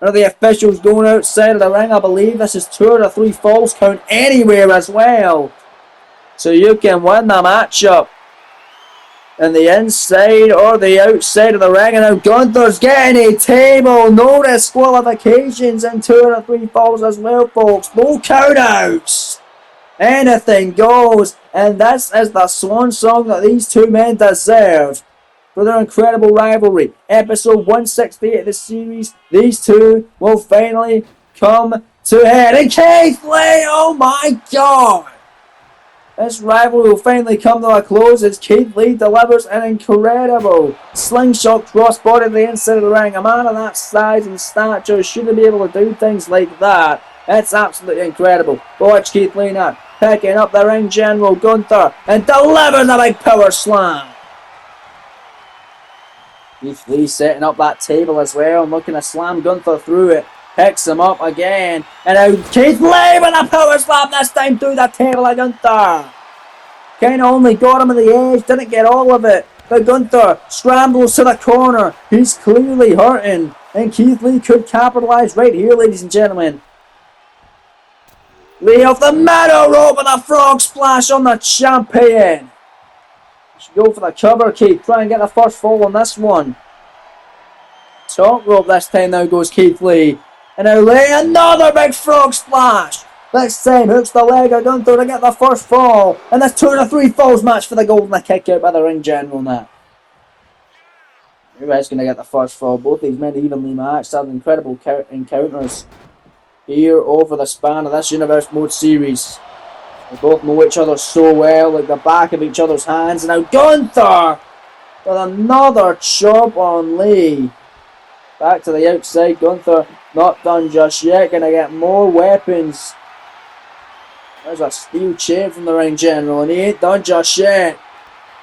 Now the officials going outside of the ring. I believe this is 2 out of 3 falls count anywhere as well. So you can win the matchup in the inside or the outside of the ring. And now Gunther's getting a table. No disqualifications and 2 out of 3 falls as well, folks. No countouts. Anything goes. And this is the swan song that these two men deserve. for their incredible rivalry. Episode 168 of the series, these two will finally come to head. And Keith Lee, oh my God! This rivalry will finally come to a close as Keith Lee delivers an incredible slingshot crossbody to the inside of the ring. A man of that size and stature shouldn't be able to do things like that. It's absolutely incredible. Watch Keith Lee now, picking up the ring general Gunther and delivers a big power slam. Keith Lee setting up that table as well and looking to slam Gunther through it. Picks him up again. And now Keith Lee with a power slam this time through the table of Gunther. Kind of only got him at the edge, didn't get all of it. But Gunther scrambles to the corner. He's clearly hurting. And Keith Lee could capitalise right here, ladies and gentlemen. Lee off the middle rope with a frog splash on the champion. Should go for the cover, Keith. Try and get the first fall on this one. Top rope this time now goes Keith Lee. And now Lee, another big frog splash. This time hooks the leg of Gunther to get the first fall. And this 2 out of 3 falls match for the gold and a kick out by the ring general now. Who's going to get the first fall? Both these men evenly matched. Had incredible encounters here over the span of this Universe Mode series. They both know each other so well, like the back of each other's hands. And now Gunther with another chop on Lee. Back to the outside. Gunther not done just yet. Gonna get more weapons. There's a steel chair from the ring general, and he ain't done just yet.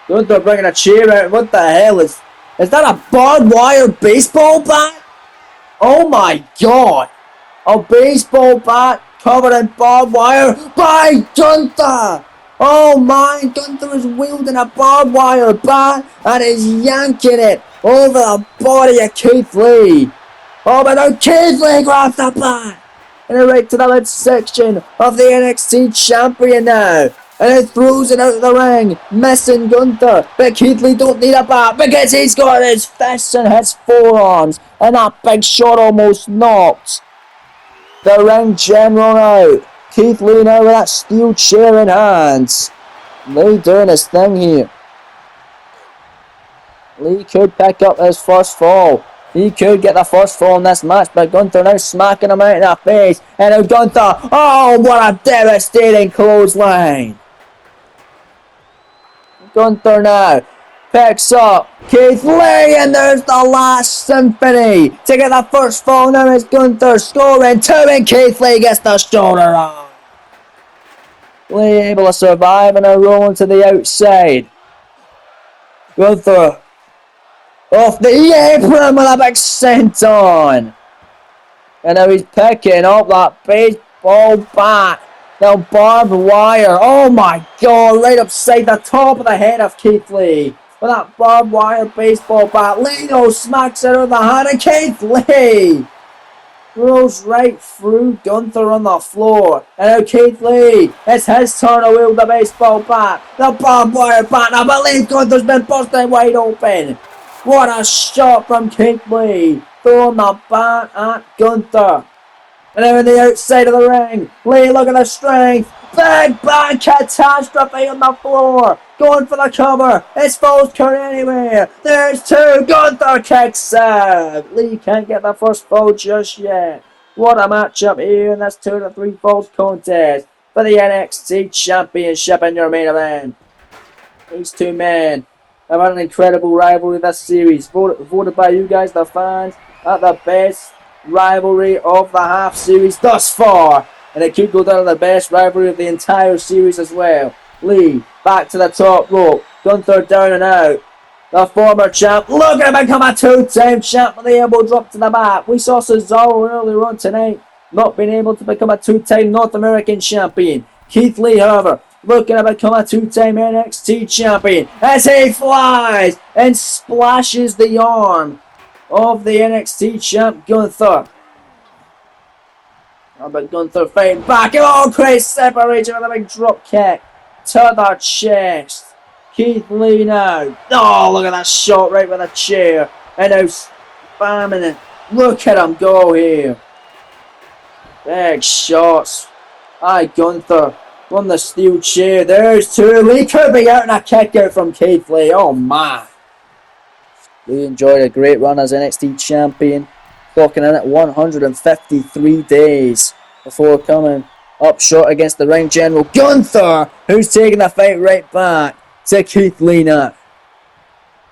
Gunther bringing a chair out. What the hell is that? A barbed wire baseball bat? Oh my God! A baseball bat covered in barbed wire by Gunther! Oh my, Gunther is wielding a barbed wire bat and is yanking it over the body of Keith Lee. Oh, but now Keith Lee grabs the bat. And right to the midsection of the NXT champion now. And it throws it out of the ring, missing Gunther. But Keith Lee don't need a bat because he's got his fists and his forearms. And that big shot almost knocked the ring general out. Keith Lee now with that steel chair in hands. Lee doing his thing here. Lee could pick up his first fall. He could get the first fall in this match, but Gunther now smacking him out in the face. And now Gunther, oh, what a devastating clothesline. Gunther now picks up Keith Lee, and there's the last symphony to get the first fall. Now it's Gunther scoring 2, and Keith Lee gets the shoulder on. Lee able to survive and now rolling to the outside. Gunther off the apron with a big senton. And now he's picking up that baseball bat. Now barbed wire. Oh my God, right upside the top of the head of Keith Lee. With that barbed wire baseball bat. Lino smacks it out of the hand, and Keith Lee goes right through Gunther on the floor. And now Keith Lee, it's his turn to wield the baseball bat. The barbed wire bat. I believe Gunther's been busted wide open. What a shot from Keith Lee. Throwing the bat at Gunther. And now on the outside of the ring. Lee, look at the strength. Big bang catastrophe on the floor. Going for the cover. His falls count anywhere. There's 2. Gunther kicks out. Lee can't get the first fall just yet. What a matchup here in this 2 out of 3 falls contest for the NXT Championship in your main event. These two men have had an incredible rivalry this series. Voted by you guys, the fans, at the best rivalry of the half series thus far. And it could go down to the best rivalry of the entire series as well. Lee, back to the top rope. Gunther down and out. The former champ, looking to become a 2-time champ with the elbow drop to the back. We saw Cesaro earlier on tonight not being able to become a 2-time North American champion. Keith Lee, however, looking to become a 2-time NXT champion as he flies and splashes the arm of the NXT champ Gunther. But Gunther fighting back. Oh, great separation with a big drop kick to the chest. Keith Lee now. Oh, look at that shot right with a chair. And now spamming it. Look at him go here. Big shots. Aye, Gunther from the steel chair. There's 2. Lee could be out in a kick out from Keith Lee. Oh, my. Lee enjoyed a great run as NXT champion, clocking in at 153 days before coming up short against the ring general Gunther, who's taking the fight right back to Keith Lee now.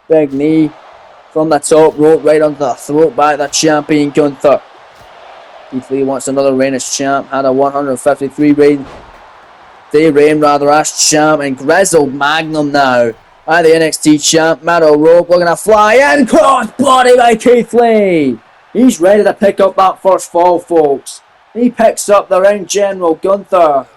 Big knee from the top rope right onto the throat by the champion Gunther. Keith Lee wants another reign as champ, had a 153 reign as champ, and Grizzled Magnum now by the NXT champ. Metal Rope looking to fly in, cross body by Keith Lee. He's ready to pick up that first fall, folks. He picks up the ring general Gunther.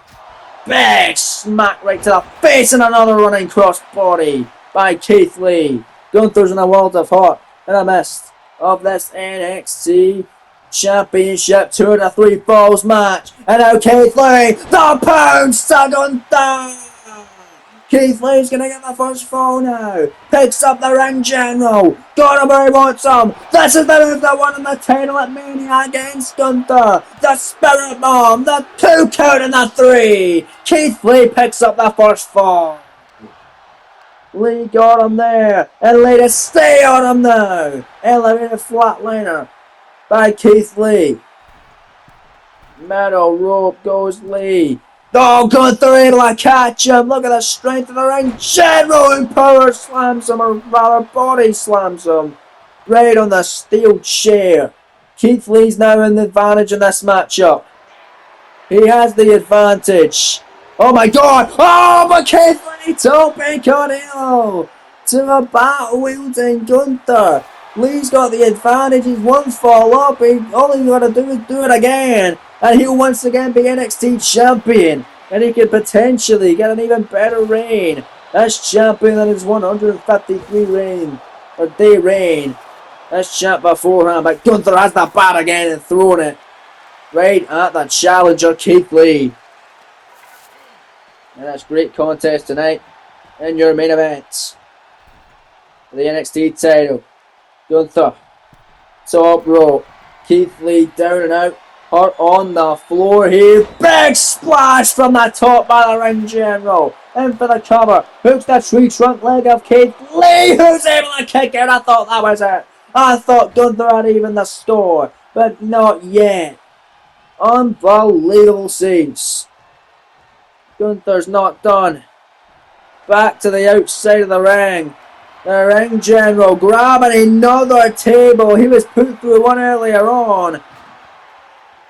Big smack right to the face, and another running cross body by Keith Lee. Gunther's in a world of hurt in the midst of this NXT Championship 2 out of 3 falls match. And now Keith Lee, the pounds to Gunther. Keith Lee's gonna get the first fall now. Picks up the ring general. Got him where he wants him. This is the move that won him the title at Mania against Gunther. The Spirit Bomb, the 2 count and the 3. Keith Lee picks up the first fall. Lee got him there, and Lee to stay on him now. Elevated flatliner by Keith Lee. Metal Rope goes Lee. Oh, Gunther able to catch him. Look at the strength of the ring general, and power slams him, or rather body slams him right on the steel chair. Keith Lee's now in the advantage in this matchup. He has the advantage. Oh my god! Oh, but Keith Lee tope Cornelio to a battle wielding Gunther. Lee's got the advantage. He's one fall up. All he's got to do is do it again, and he'll once again be NXT champion. And he could potentially get an even better reign as champion than his 153 reign or day reign as champ beforehand. But Gunther has the bat again and throwing it right at the challenger Keith Lee. And that's great contest tonight in your main event for the NXT title. Gunther, top rope, Keith Lee down and out, hurt on the floor here. Big splash from the top by the ring general. In for the cover, hooks the tree trunk leg of Keith Lee, who's able to kick out. I thought that was it. I thought Gunther had even the score, but not yet. Unbelievable scenes. Gunther's not done. Back to the outside of the ring. The ring general grabbing another table. He was put through one earlier on.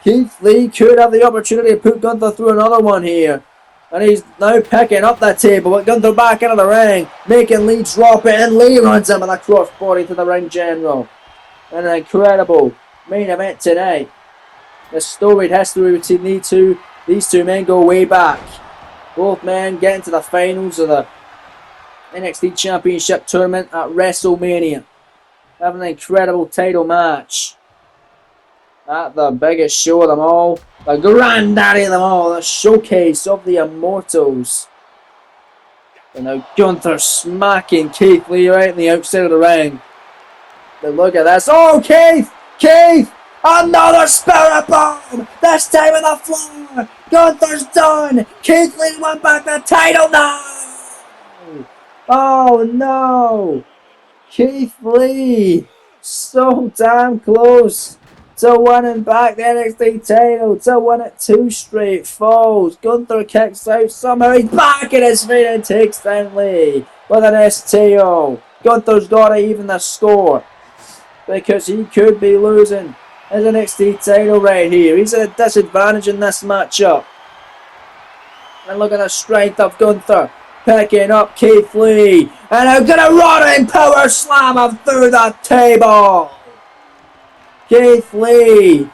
Keith Lee could have the opportunity to put Gunther through another one here. And he's now picking up that table. But Gunther back into the ring, making Lee drop it. And Lee runs him with a crossbody to the ring general. And an incredible main event tonight. The storied history between these two men go way back. Both men getting to the finals of the NXT Championship Tournament at WrestleMania. Having an incredible title match at the biggest show of them all. The granddaddy of them all. The showcase of the Immortals. And now Gunther smacking Keith Lee right in the outside of the ring. But look at this. Oh, Keith! Keith! Another Spirit Bomb! This time on the floor! Gunther's done! Keith Lee won back the title now! Oh no! Keith Lee! So damn close to winning back the NXT title, to win it 2 straight falls. Gunther kicks out, somehow he's back in his feet and takes down Lee with an STO. Gunther's got to even the score because he could be losing his NXT title right here. He's at a disadvantage in this matchup. And look at the strength of Gunther. Picking up Keith Lee. And I'm going to run in power slam him through the table. Keith Lee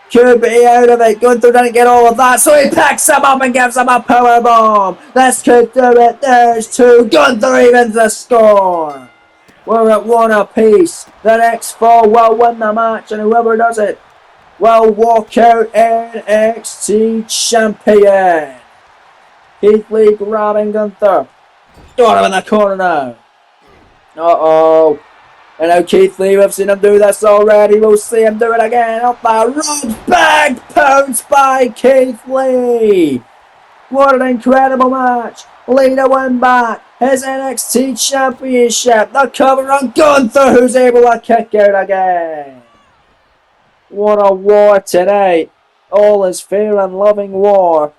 could be out of it. Gunther didn't get all of that, so he picks him up and gives him a power bomb. This could do it. There's 2. Gunther evens the score. We're at 1 apiece. The next fall will win the match, and whoever does it will walk out NXT champion. Keith Lee grabbing Gunther. Got him in the corner now. Uh-oh. And now Keith Lee, we've seen him do this already. We'll see him do it again. Up the ropes. Big pounce by Keith Lee. What an incredible match. Lee to win back his NXT Championship. The cover on Gunther, who's able to kick out again. What a war tonight. All is fair and loving war.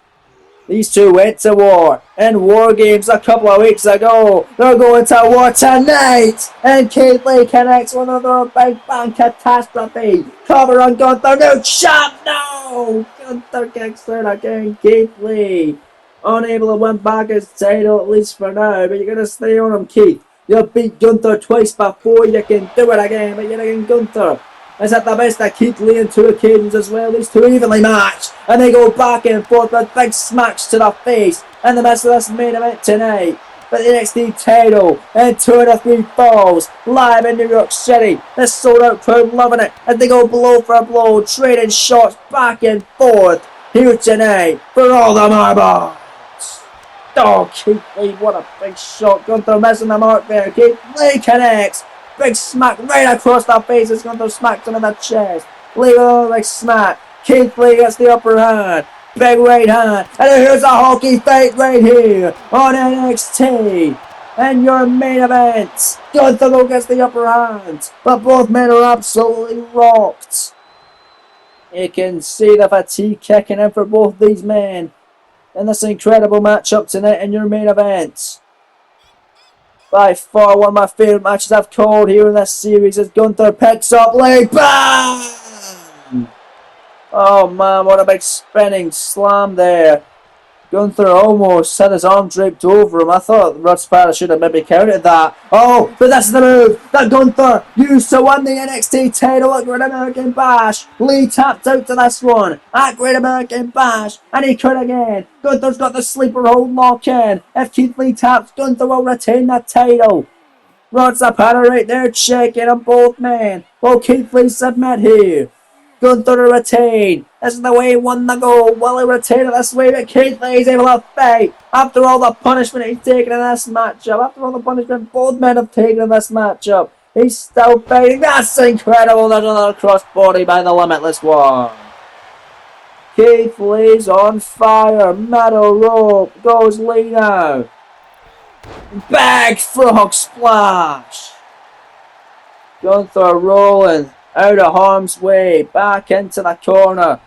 These two went to war in War Games a couple of weeks ago. They're going to war tonight. And Keith Lee connects with another big bang catastrophe. Cover on Gunther. No chop. No. Gunther kicks out again. Keith Lee unable to win back his title, at least for now. But you're going to stay on him, Keith. You've beat Gunther twice before. You can do it again. But you're again Gunther. Is at the best of Keith Lee on 2 occasions as well. These two evenly matched. And they go back and forth with big smacks to the face in the midst of this main event tonight. But the NXT title in 2 out of 3 falls live in New York City. The sold out crowd loving it as they go blow for blow, trading shots back and forth here tonight for all the marbles. Oh, Keith Lee, what a big shot. Gunther missing the mark there. Keith Lee connects. Big smack right across the face. It's Gunther smacks him in the chest. Lee with a big smack. Keith Lee gets the upper hand. Big right hand. And here's a hockey fight right here on NXT. And your main event. Gunther gets the upper hand. But both men are absolutely rocked. You can see the fatigue kicking in for both these men in this incredible matchup tonight in your main event. By far one of my favourite matches I've called here in this series as Gunther picks up Lee. BAM! Oh man, what a big spinning slam there. Gunther almost had his arm draped over him. I thought Rod Sparrow should have maybe counted that. Oh, but that's the move that Gunther used to win the NXT title at Great American Bash. Lee tapped out to this one at Great American Bash, and he could again. Gunther's got the sleeper hold lock in. If Keith Lee taps, Gunther will retain that title. Rod Sparrow right there checking on both men. Will Keith Lee submit here? Gunther to retain. This is the way he won the gold. Will he retain it this way? But Keith Lee is able to fight. After all the punishment he's taken in this matchup. After all the punishment both men have taken in this matchup. He's still fighting. That's incredible. There's another crossbody by the Limitless One. Keith Lee's on fire. Metal rope. Goes Lee now. Big frog splash. Gunther rolling out of harm's way, back into the corner.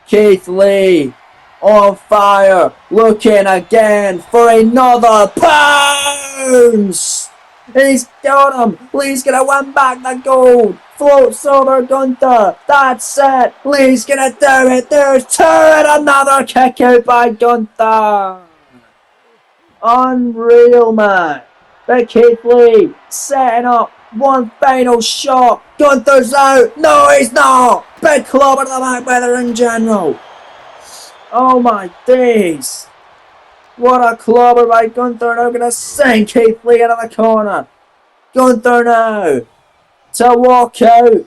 Keith Lee on fire, looking again for another pounce. He's got him. Lee's gonna win back the gold. Floats over Gunther. That's it. Lee's gonna do it. There's 2 and another kick out by Gunther. Unreal, man. But Keith Lee setting up one final shot. Gunther's out. No, he's not. Big clobber to the back by the ring general. Oh my days. What a clobber by Gunther. Now going to send Keith Lee into the corner. Gunther now to walk out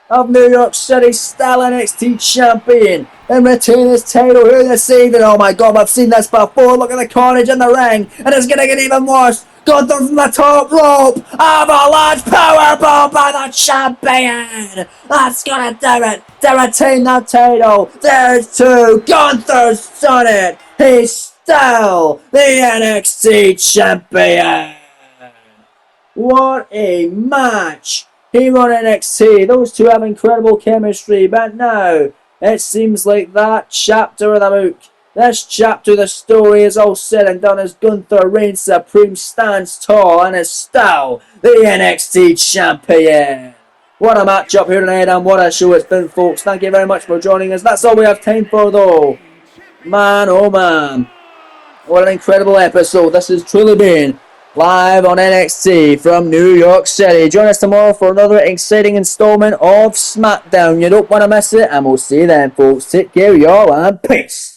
of New York City, still NXT champion, and retain his title here this evening. Oh my god, I've seen this before. Look at the carnage in the ring, and it's going to get even worse. Gunther from the top rope. Avalanche powerbomb by the champion. That's gonna do it to retain that title. There's 2. Gunther's done it. He's still the NXT champion. What a match here on NXT. Those two have incredible chemistry, but now it seems like that chapter of the book, this chapter of the story is all said and done as Gunther reigns supreme, stands tall, and is still the NXT champion. What a matchup here tonight, and what a show it's been, folks. Thank you very much for joining us. That's all we have time for, though. Man, oh man. What an incredible episode. This has truly been live on NXT from New York City. Join us tomorrow for another exciting installment of SmackDown. You don't want to miss it, and we'll see you then, folks. Take care, y'all, and peace.